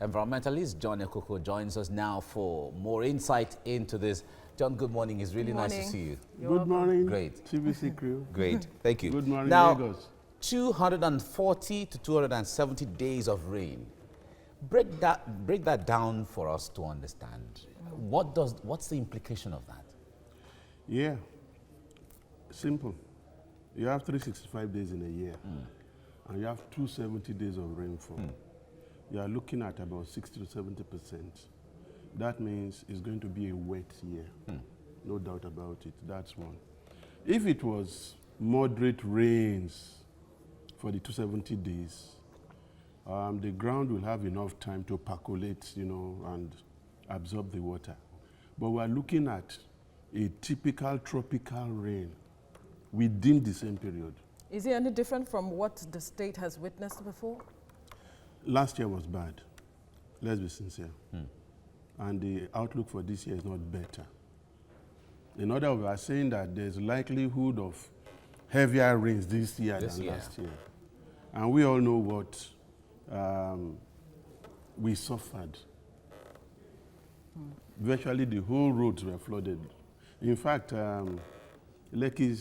Environmentalist John Ekoko joins us now for more insight into this. John, good morning. It's really nice to see you. Good morning. Great. TBC crew. Great. Thank you. Good morning, now, Lagos. 240 to 270 days of rain. Break that down for us to understand. What's the implication of that? Yeah. Simple. You have 365 days in a year. And you have 270 days of rainfall. You are looking at about 60 to 70%. That means it's going to be a wet year. No doubt about it. That's one. If it was moderate rains for the 270 days, the ground will have enough time to percolate, and absorb the water. But we're looking at a typical tropical rain within the same period. Is it any different from what the state has witnessed before? Last year was bad. Let's be sincere. And the outlook for this year is not better. In other words, we are saying that there's likelihood of heavier rains this year than last year. And we all know what we suffered. Virtually the whole roads were flooded. In fact, Lekki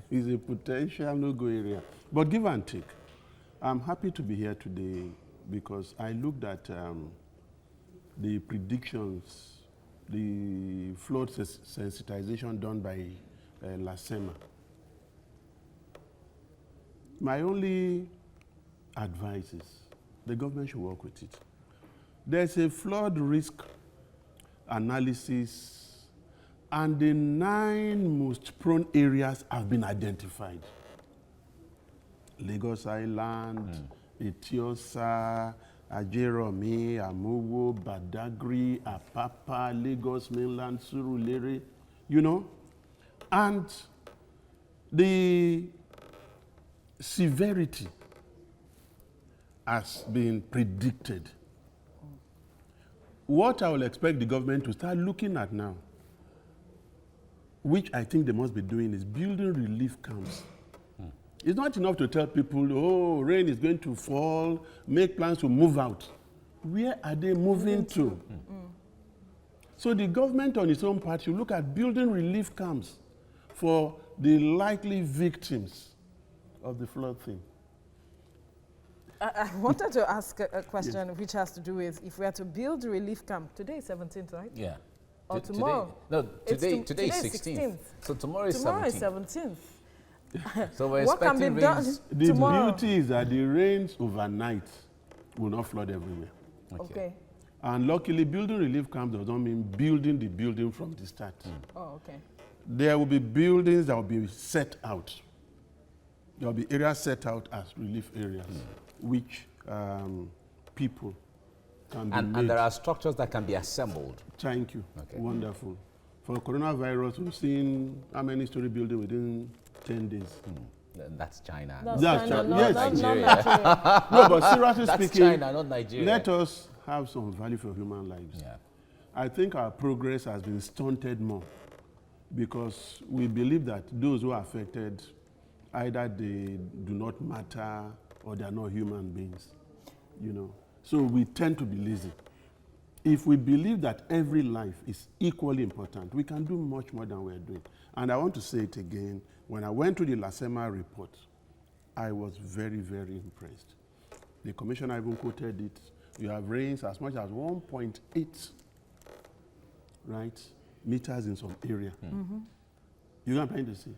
is a potential no-go area. But give and take. I'm happy to be here today because I looked at the predictions, the flood sensitization done by LASEMA. My only advice is the government should work with it. There's a flood risk analysis, and the 9 most prone areas have been identified. Lagos Island, Etiosa, Ajeromi, Amuwo, Badagry, Apapa, Lagos Mainland, Surulere, and the severity has been predicted. What I will expect the government to start looking at now, which I think they must be doing, is building relief camps. It's not enough to tell people, oh, rain is going to fall, make plans to move out. Where are they moving to? So the government on its own part should look at building relief camps for the likely victims of the flood thing. I wanted to ask a question which has to do with if we are to build a relief camp. Today is 17th, right? Yeah. Or tomorrow? Today is 16th. So tomorrow is 17th. Tomorrow is 17th. So we're expecting rains. The beauty is that the rains overnight will not flood everywhere. Okay. And luckily, building relief camps does not mean building the building from the start. Oh, okay. There will be buildings that will be set out. There will be areas set out as relief areas, which people can be made. And there are structures that can be assembled. Thank you. Okay. Wonderful. For coronavirus, we've seen how many story building within 10 days. That's China. That's China. Yes. Not Nigeria. No, but seriously That's speaking, China, not Nigeria. let us have some value for human lives. Yeah. I think our progress has been stunted more because we believe that those who are affected, either they do not matter or they are not human beings. So we tend to be lazy. If we believe that every life is equally important, we can do much more than we're doing. And I want to say it again, when I went to the LASEMA report, I was very, very impressed. The commissioner even quoted it. You have rains as much as 1.8, right, meters in some area. You know what I'm trying to say?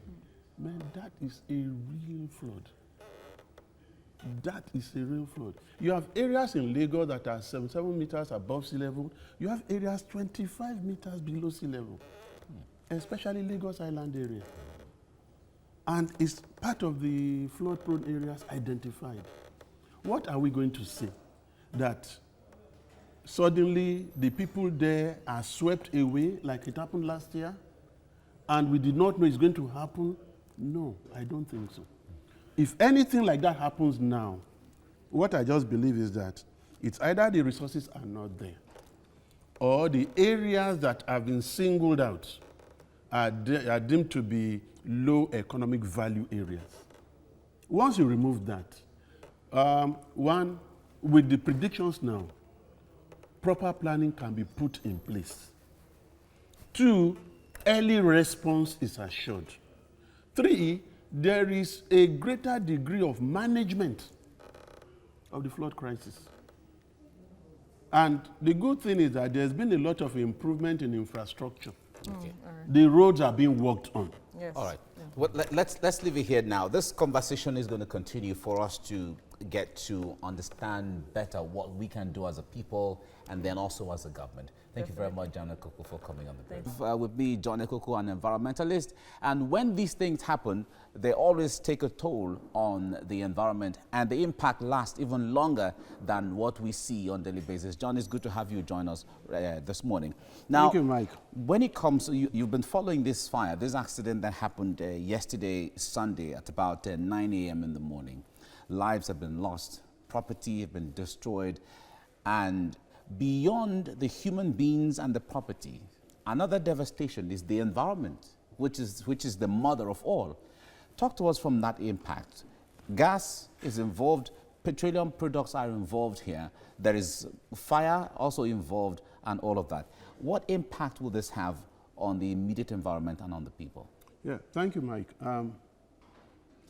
Man, that is a real flood. That is a real flood. You have areas in Lagos that are 77 meters above sea level. You have areas 25 meters below sea level, especially Lagos Island area. And it's part of the flood-prone areas identified. What are we going to say? That suddenly the people there are swept away like it happened last year, and we did not know it's going to happen? No, I don't think so. If anything like that happens now, what I just believe is that it's either the resources are not there, or the areas that have been singled out are deemed to be low economic value areas. Once you remove that, one, with the predictions now, proper planning can be put in place. 2, early response is assured. 3, there is a greater degree of management of the flood crisis. And the good thing is that there's been a lot of improvement in infrastructure. Okay. The roads are being worked on. Yes. All right. Well, let's leave it here now. This conversation is going to continue for us to get to understand better what we can do as a people and then also as a government. Thank you very much, John Ekoko, for coming on the program. With me, John Ekoko, an environmentalist. And when these things happen, they always take a toll on the environment, and the impact lasts even longer than what we see on a daily basis. John, it's good to have you join us this morning. Now, Thank you, Mike. when it comes, you've been following this fire, this accident that happened yesterday, Sunday, at about 9 a.m. in the morning. Lives have been lost, property have been destroyed, and beyond the human beings and the property, another devastation is the environment, which is the mother of all. Talk to us from that impact. Gas is involved, petroleum products are involved here. There is fire also involved and all of that. What impact will this have on the immediate environment and on the people? Yeah, thank you, Mike.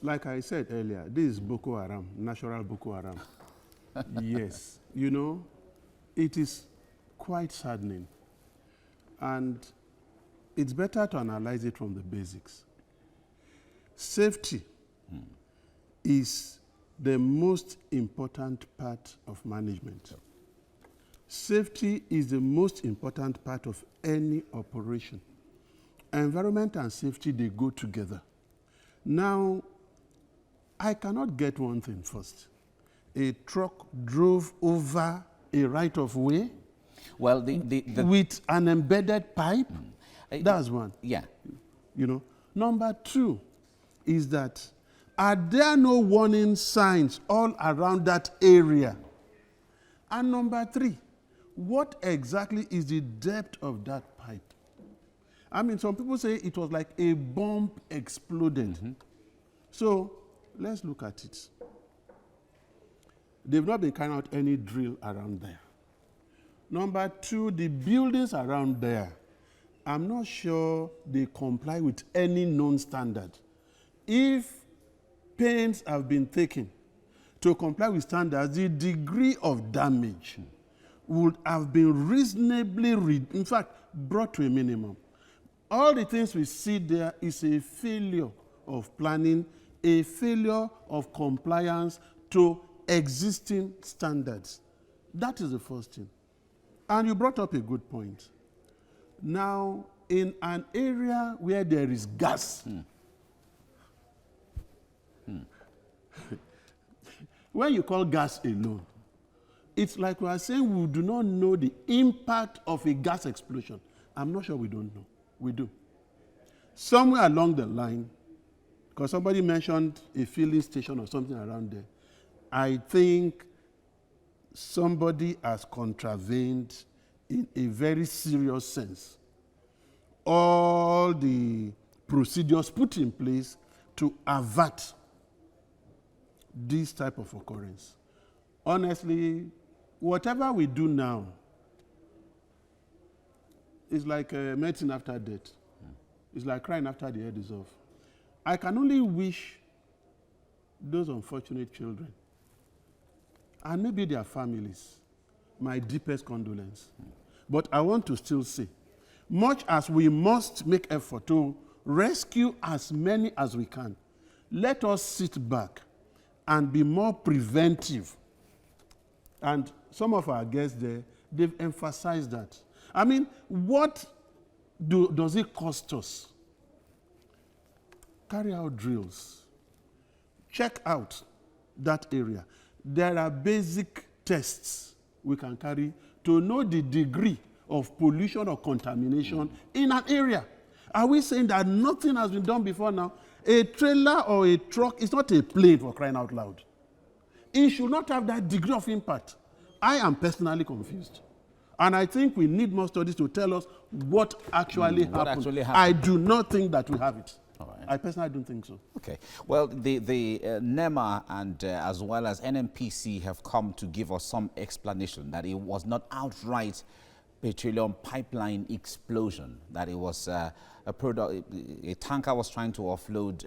Like I said earlier, this is Boko Haram, natural Boko Haram. Yes, you know, it is quite saddening. And it's better to analyze it from the basics. Safety is the most important part of management. Safety is the most important part of any operation. Environment and safety, they go together. Now, I cannot get one thing first. A truck drove over a right-of-way Well, with an embedded pipe. That's one. Yeah. You know. Number 2 is that, are there no warning signs all around that area? And number 3, what exactly is the depth of that pipe? I mean, some people say it was like a bomb exploded. So let's look at it. They've not been carrying out any drill around there. Number 2, the buildings around there, I'm not sure they comply with any known standard. If pains have been taken to comply with standards, the degree of damage would have been reasonably, in fact, brought to a minimum. All the things we see there is a failure of planning, a failure of compliance to existing standards. That is the first thing. And you brought up a good point. Now, in an area where there is gas, when you call gas alone, it's like we are saying we do not know the impact of a gas explosion. I'm not sure we don't know. We do. Somewhere along the line, because somebody mentioned a filling station or something around there, I think somebody has contravened in a very serious sense all the procedures put in place to avert this type of occurrence. Honestly, whatever we do now is like medicine after death. It's like crying after the head is off. I can only wish those unfortunate children and maybe their families my deepest condolence. But I want to still say, much as we must make effort to rescue as many as we can, let us sit back and be more preventive. And some of our guests there, they've emphasized that. I mean, what does it cost us? Carry out drills. Check out that area. There are basic tests we can carry to know the degree of pollution or contamination in an area. Are we saying that nothing has been done before now? A trailer or a truck is not a plane, for crying out loud. It should not have that degree of impact. I am personally confused. And I think we need more studies to tell us what actually happened. I do not think that we have it. All right. I personally don't think so. Okay. Well, the NEMA and as well as NNPC have come to give us some explanation that it was not outright petroleum pipeline explosion, that it was a tanker was trying to offload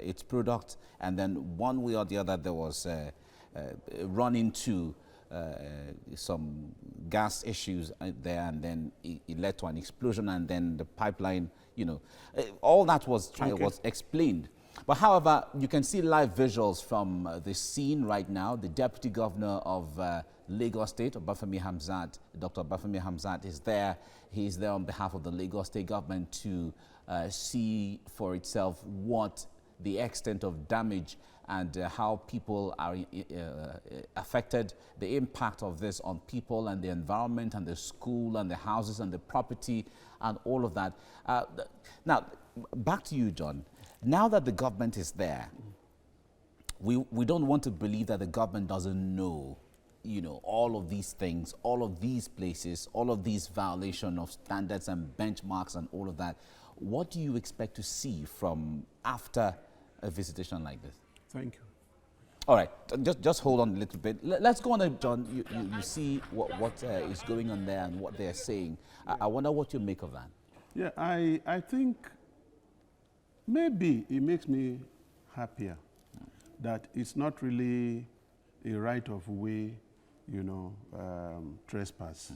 its product, and then one way or the other there was run into some gas issues there, and then it led to an explosion, and then the pipeline, you know, all that was was explained. But however, you can see live visuals from the scene right now. The Deputy Governor of Lagos State, Obafemi Hamzat, Dr. Obafemi Hamzat, is there. He is there on behalf of the Lagos State government to see for itself what the extent of damage and how people are affected, the impact of this on people and the environment and the school and the houses and the property and all of that. Now, back to you, John. Now that the government is there, we don't want to believe that the government doesn't know, you know, all of these things, all of these places, all of these violation of standards and benchmarks and all of that. What do you expect to see from after a visitation like this? Thank you. All right, just hold on a little bit. Let's go on, John. You see what is going on there and what they're saying. I wonder what you make of that. Yeah, I think maybe it makes me happier that it's not really a right of way, you know, trespass,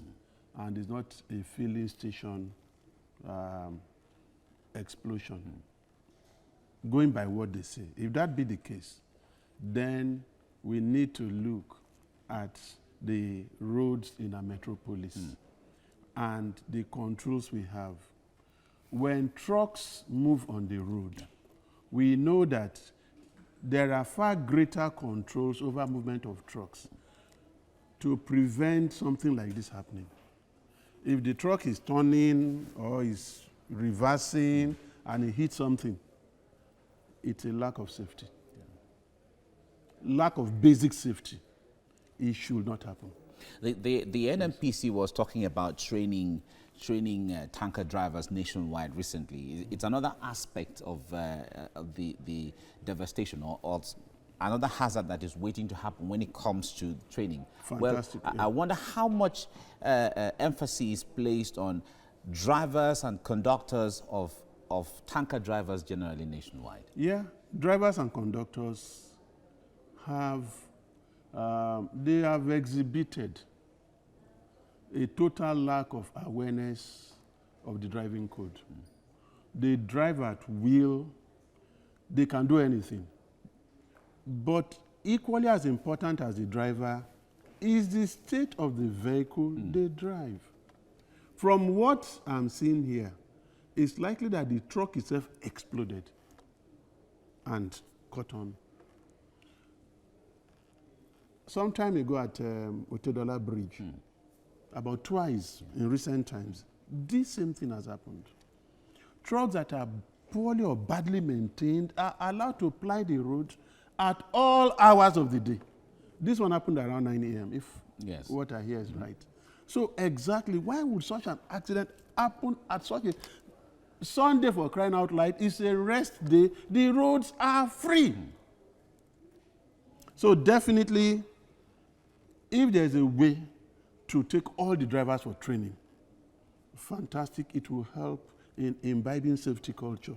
and it's not a filling station explosion. Going by what they say. If that be the case, then we need to look at the roads in a metropolis and the controls we have. When trucks move on the road, we know that there are far greater controls over movement of trucks to prevent something like this happening. If the truck is turning or is reversing and it hits something, it's a lack of safety. Lack of basic safety. It should not happen. The NNPC was talking about training tanker drivers nationwide recently. It's another aspect of the devastation or another hazard that is waiting to happen when it comes to training. Fantastic. Well, I wonder how much emphasis is placed on drivers and conductors of tanker drivers generally nationwide. Yeah, drivers and conductors have, they have exhibited a total lack of awareness of the driving code. They drive at will, they can do anything. But equally as important as the driver is the state of the vehicle they drive. From what I'm seeing here, it's likely that the truck itself exploded and caught on. Some time ago at Otedola Bridge, about twice in recent times, this same thing has happened. Trucks that are poorly or badly maintained are allowed to ply the road at all hours of the day. This one happened around 9 a.m., if what I hear is right. So exactly, why would such an accident happen at such a Sunday, for crying out loud? It's a rest day. The roads are free. So definitely, if there's a way to take all the drivers for training, fantastic, it will help in imbibing safety culture.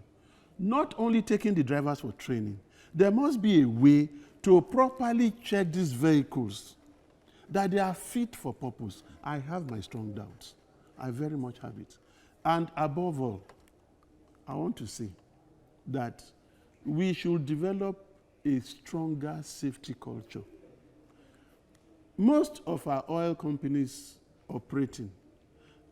Not only taking the drivers for training, there must be a way to properly check these vehicles, that they are fit for purpose. I have my strong doubts. I very much have it. And above all, I want to say that we should develop a stronger safety culture. Most of our oil companies operating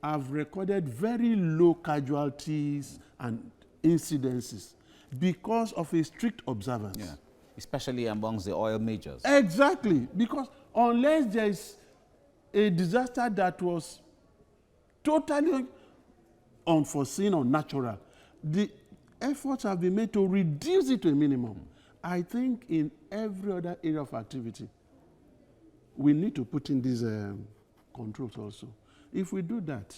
have recorded very low casualties and incidences because of a strict observance. Yeah, especially amongst the oil majors. Exactly, because unless there is a disaster that was totally unforeseen or natural, the efforts have been made to reduce it to a minimum. I think in every other area of activity, we need to put in these controls also. If we do that,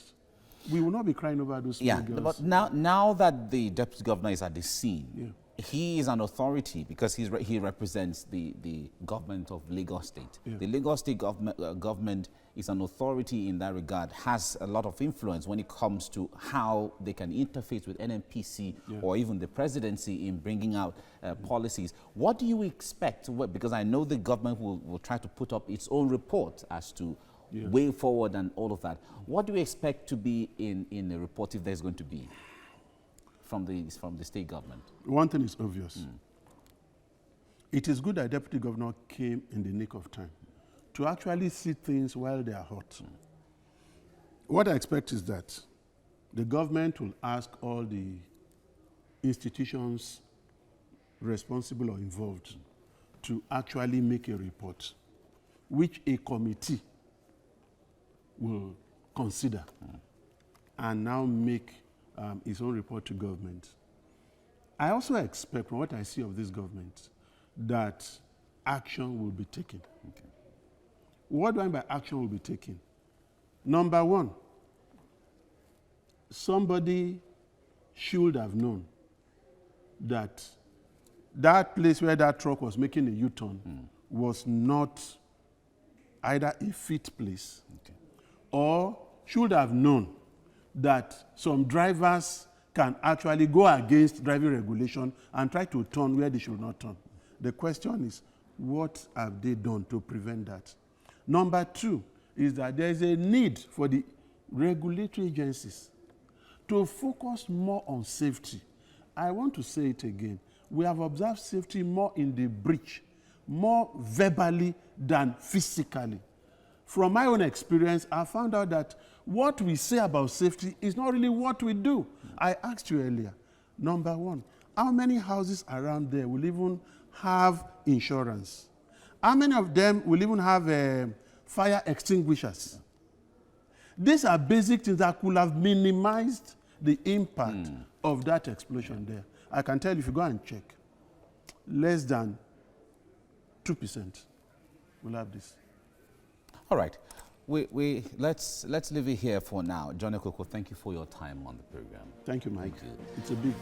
We will not be crying over those small girls. But now that the deputy governor is at the scene, he is an authority because he represents the government of Lagos State. The Lagos State government is an authority in that regard, has a lot of influence when it comes to how they can interface with NNPC or even the presidency in bringing out policies. What do you expect? Because I know the government will try to put up its own report as to way forward and all of that. What do you expect to be in the report, if there's going to be, from the state government? One thing is obvious. It is good that Deputy Governor came in the nick of time to actually see things while they are hot. What I expect is that the government will ask all the institutions responsible or involved to actually make a report, which a committee will consider and now make its own report to government. I also expect, from what I see of this government, that action will be taken. Okay. What do I mean by action will be taken? Number one, somebody should have known that that place where that truck was making a U-turn was not either a fit place or should have known that some drivers can actually go against driving regulation and try to turn where they should not turn. The question is, what have they done to prevent that? Number two is that there is a need for the regulatory agencies to focus more on safety. I want to say it again. We have observed safety more in the breach, more verbally than physically. From my own experience, I found out that what we say about safety is not really what we do. I asked you earlier, number one, how many houses around there will even have insurance? How many of them will even have fire extinguishers? These are basic things that could have minimized the impact of that explosion there. I can tell you, if you go and check, less than 2% will have this. All right. Let's leave it here for now. John Ekoko, thank you for your time on the program. Thank you, Mike. Thank you. It's a big